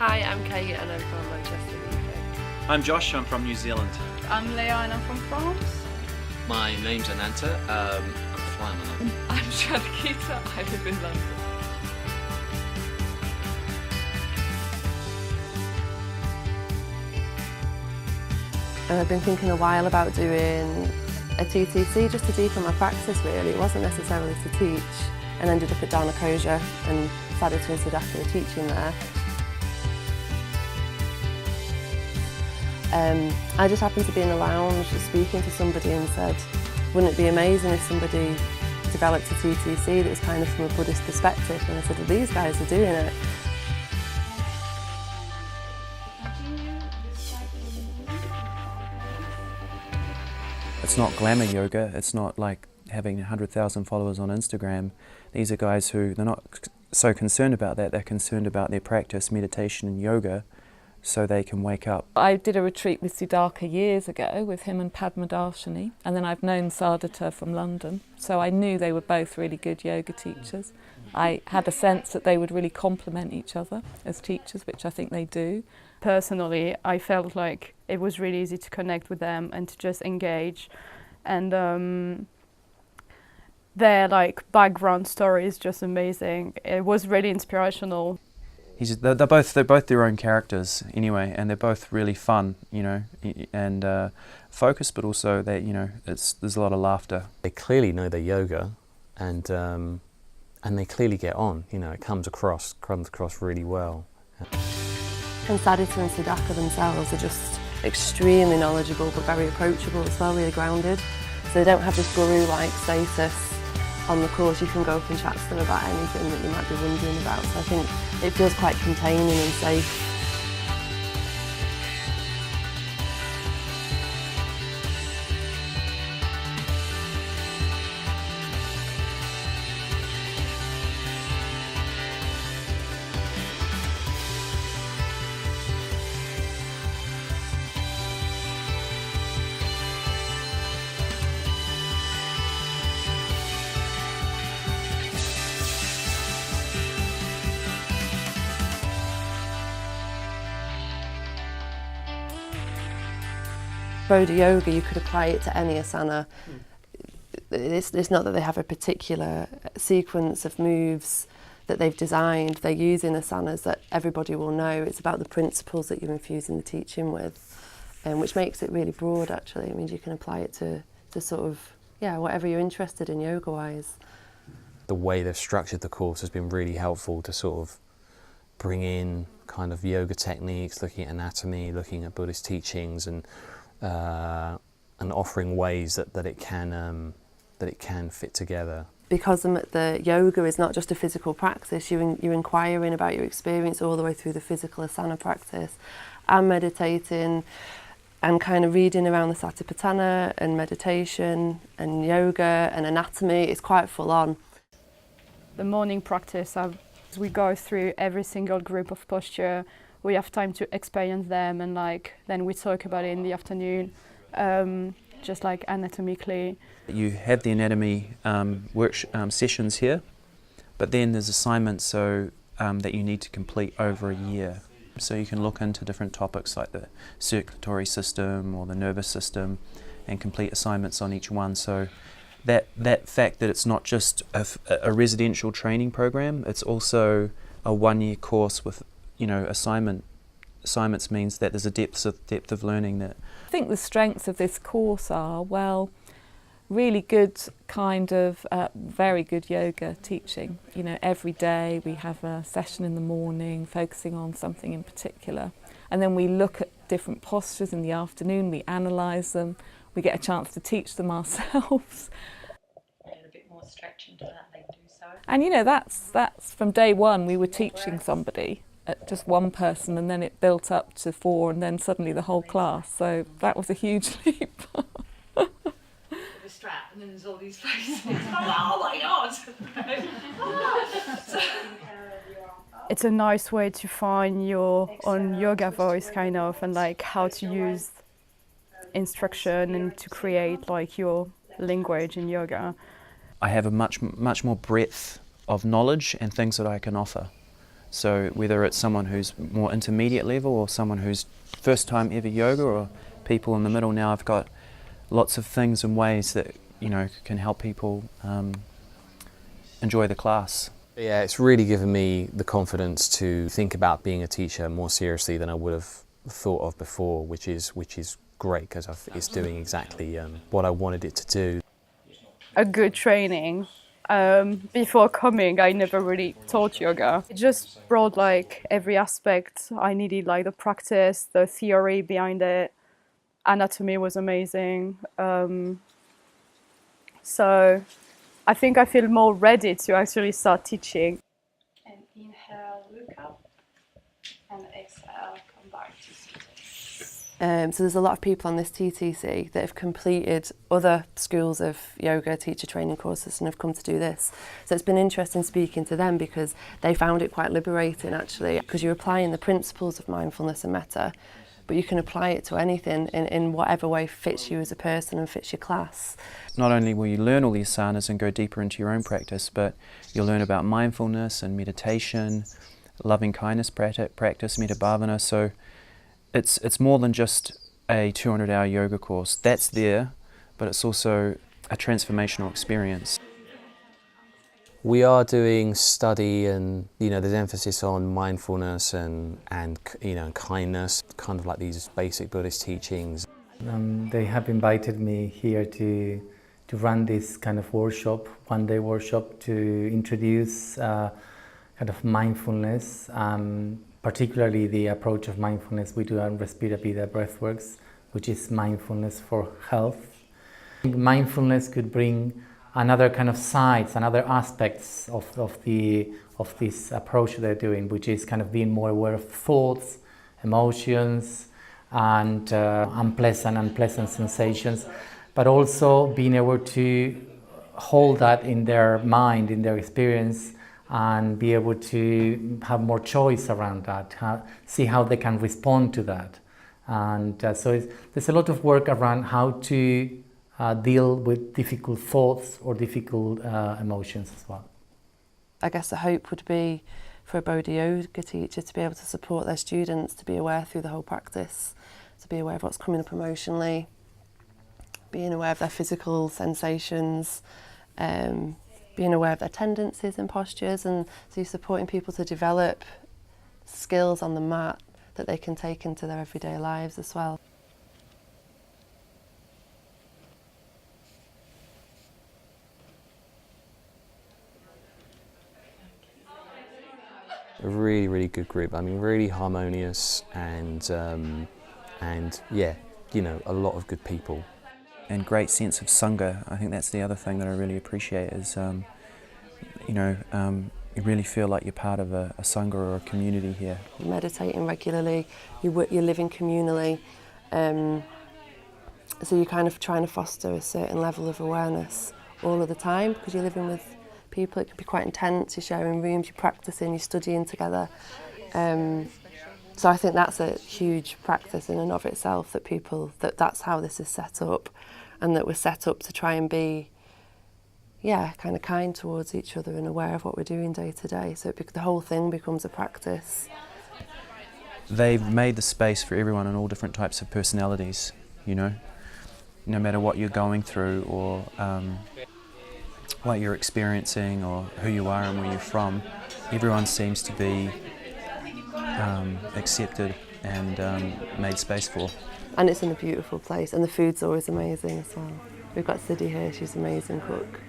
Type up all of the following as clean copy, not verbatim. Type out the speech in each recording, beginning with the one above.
Hi, I'm Kate and I'm from Manchester, UK. I'm Josh, I'm from New Zealand. I'm Leah and I'm from France. My name's Ananta, I'm flying in London. I'm Shadkita, I live in London. And I've been thinking a while about doing a TTC just to deepen my practice really. It wasn't necessarily to teach, and ended up at Dharmakoja and Sadhguru and Siddhartha were teaching there. I just happened to be in a lounge speaking to somebody and said, wouldn't it be amazing if somebody developed a TTC that was kind of from a Buddhist perspective? And I said, well, these guys are doing it. It's not glamour yoga, it's not like having 100,000 followers on Instagram. These are guys who, they're not so concerned about that, they're concerned about their practice, meditation and yoga, so they can wake up. I did a retreat with Siddhartha years ago with him and Padma Darshini, and then I've known Sadhguru from London, so I knew they were both really good yoga teachers. I had a sense that they would really complement each other as teachers, which I think they do. Personally, I felt like it was really easy to connect with them and to just engage. And their background story is just amazing. It was really inspirational. They're both their own characters anyway, and they're both really fun, and focused, but also there's a lot of laughter. They clearly know their yoga, and they clearly get on. It comes across really well. And Sadhguru and Siddhartha themselves are just extremely knowledgeable but very approachable as well, really grounded. So they don't have this guru-like status on the course. You can go up and chat to them about anything that you might be wondering about. So I think it feels quite containing and safe. Bodhiyoga, you could apply it to any asana. It's not that they have a particular sequence of moves that they've designed. They're using asanas that everybody will know. It's about the principles that you're infusing the teaching with, which makes it really broad actually. It means you can apply it to sort of, whatever you're interested in yoga-wise. The way they've structured the course has been really helpful to sort of bring in kind of yoga techniques, looking at anatomy, looking at Buddhist teachings, and offering ways that it can fit together. Because the yoga is not just a physical practice, you're inquiring about your experience all the way through the physical asana practice, and meditating, and kind of reading around the Satipatthana and meditation and yoga and anatomy. It's quite full on. The morning practice, we go through every single group of posture. We have time to experience them, and then we talk about it in the afternoon, just anatomically. You have the anatomy sessions here, but then there's assignments that you need to complete over a year. So you can look into different topics like the circulatory system or the nervous system and complete assignments on each one. So that fact that it's not just a residential training program, it's also a one-year course with assignments means that there's a depth of learning that. I think the strengths of this course are, really good very good yoga teaching. Every day we have a session in the morning focusing on something in particular, and then we look at different postures in the afternoon, we analyse them, we get a chance to teach them ourselves. Add a bit more stretch into that, they do so. And that's from day one we were teaching somebody, just one person, and then it built up to 4, and then suddenly the whole class. So that was a huge leap. The strap, and then there's all these faces. Oh my god! It's a nice way to find your own yoga voice, kind of, and how to use instruction and to create your language in yoga. I have a much more breadth of knowledge and things that I can offer. So whether it's someone who's more intermediate level or someone who's first time ever yoga, or people in the middle, now I've got lots of things and ways that, you know, can help people enjoy the class. Yeah, it's really given me the confidence to think about being a teacher more seriously than I would have thought of before, which is great, because it's doing exactly what I wanted it to do. A good training. Before coming, I never really taught yoga. It just brought like every aspect I needed, like the practice, the theory behind it. Anatomy was amazing. So I think I feel more ready to actually start teaching. And inhale, look up, and exhale, come back to seated. So there's a lot of people on this TTC that have completed other schools of yoga teacher training courses and have come to do this. So it's been interesting speaking to them, because they found it quite liberating actually, because you're applying the principles of mindfulness and metta, but you can apply it to anything in whatever way fits you as a person and fits your class. Not only will you learn all these asanas and go deeper into your own practice, but you'll learn about mindfulness and meditation, loving kindness practice, metta bhavana. So it's more than just a 200-hour yoga course. That's there, but it's also a transformational experience. We are doing study, and there's emphasis on mindfulness and kindness, kind of like these basic Buddhist teachings. They have invited me here to run this kind of workshop, one-day workshop, to introduce kind of mindfulness, particularly the approach of mindfulness we do on Respira Vida breathworks, which is mindfulness for health. Mindfulness could bring another kind of sides, another aspects of this approach they're doing, which is kind of being more aware of thoughts, emotions, and unpleasant sensations, but also being able to hold that in their mind, in their experience, and be able to have more choice around that, see how they can respond to that. And so there's a lot of work around how to deal with difficult thoughts or difficult emotions as well. I guess the hope would be for a Bodhiyoga teacher to be able to support their students to be aware through the whole practice, to be aware of what's coming up emotionally, being aware of their physical sensations, being aware of their tendencies and postures, and so you're supporting people to develop skills on the mat that they can take into their everyday lives as well. A really, really good group. I mean, really harmonious, and yeah, a lot of good people. And great sense of sangha. I think that's the other thing that I really appreciate is, you really feel like you're part of a sangha or a community here. Meditating regularly, you're living communally, so you're kind of trying to foster a certain level of awareness all of the time, because you're living with people. It can be quite intense, you're sharing rooms, you're practicing, you're studying together. So I think that's a huge practice in and of itself, that's how this is set up, and that we're set up to try and be, kind of kind towards each other and aware of what we're doing day to day. So the whole thing becomes a practice. They've made the space for everyone and all different types of personalities, no matter what you're going through or what you're experiencing or who you are and where you're from, everyone seems to be accepted and made space for. And it's in a beautiful place, and the food's always amazing as well. We've got Siddhi here, she's an amazing cook.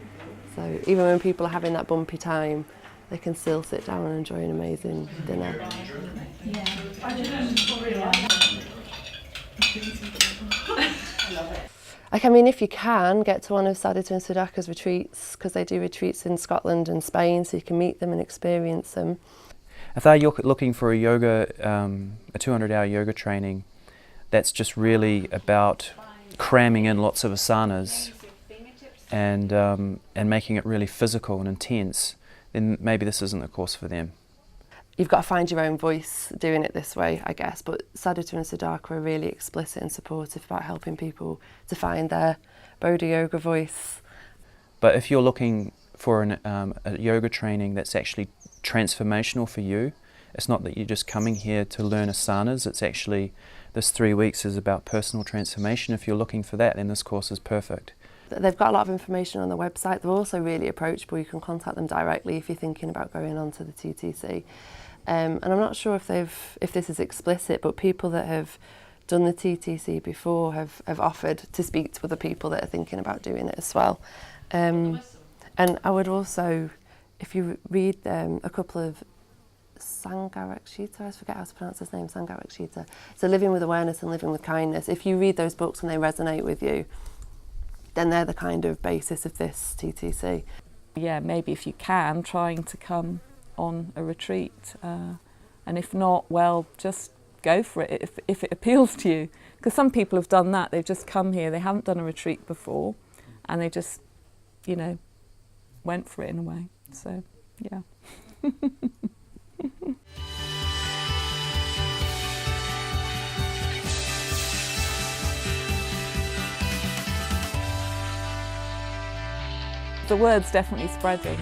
So even when people are having that bumpy time, they can still sit down and enjoy an amazing dinner. If you can, get to one of Sadhguru and Sudhaka's retreats, because they do retreats in Scotland and Spain, so you can meet them and experience them. If they're looking for a 200-hour yoga training, that's just really about cramming in lots of asanas and making it really physical and intense, then maybe this isn't the course for them. You've got to find your own voice doing it this way, I guess, but Sadhguru and Sudhaka are really explicit and supportive about helping people to find their Bodhiyoga voice. But if you're looking for a yoga training that's actually transformational for you, it's not that you're just coming here to learn asanas, it's actually, this 3 weeks is about personal transformation. If you're looking for that, then this course is perfect. They've got a lot of information on their website. They're also really approachable. You can contact them directly if you're thinking about going on to the TTC. And I'm not sure if this is explicit, but people that have done the TTC before have offered to speak to other people that are thinking about doing it as well. And I would also, if you read a couple of Sangharakshita, I forget how to pronounce his name, Sangharakshita. So Living with Awareness and Living with Kindness. If you read those books and they resonate with you, then they're the kind of basis of this TTC. Yeah, maybe if you can, trying to come on a retreat. And if not, well, just go for it if it appeals to you. Because some people have done that. They've just come here, they haven't done a retreat before, and they just, you know, went for it in a way. So, yeah. The word's definitely spreading.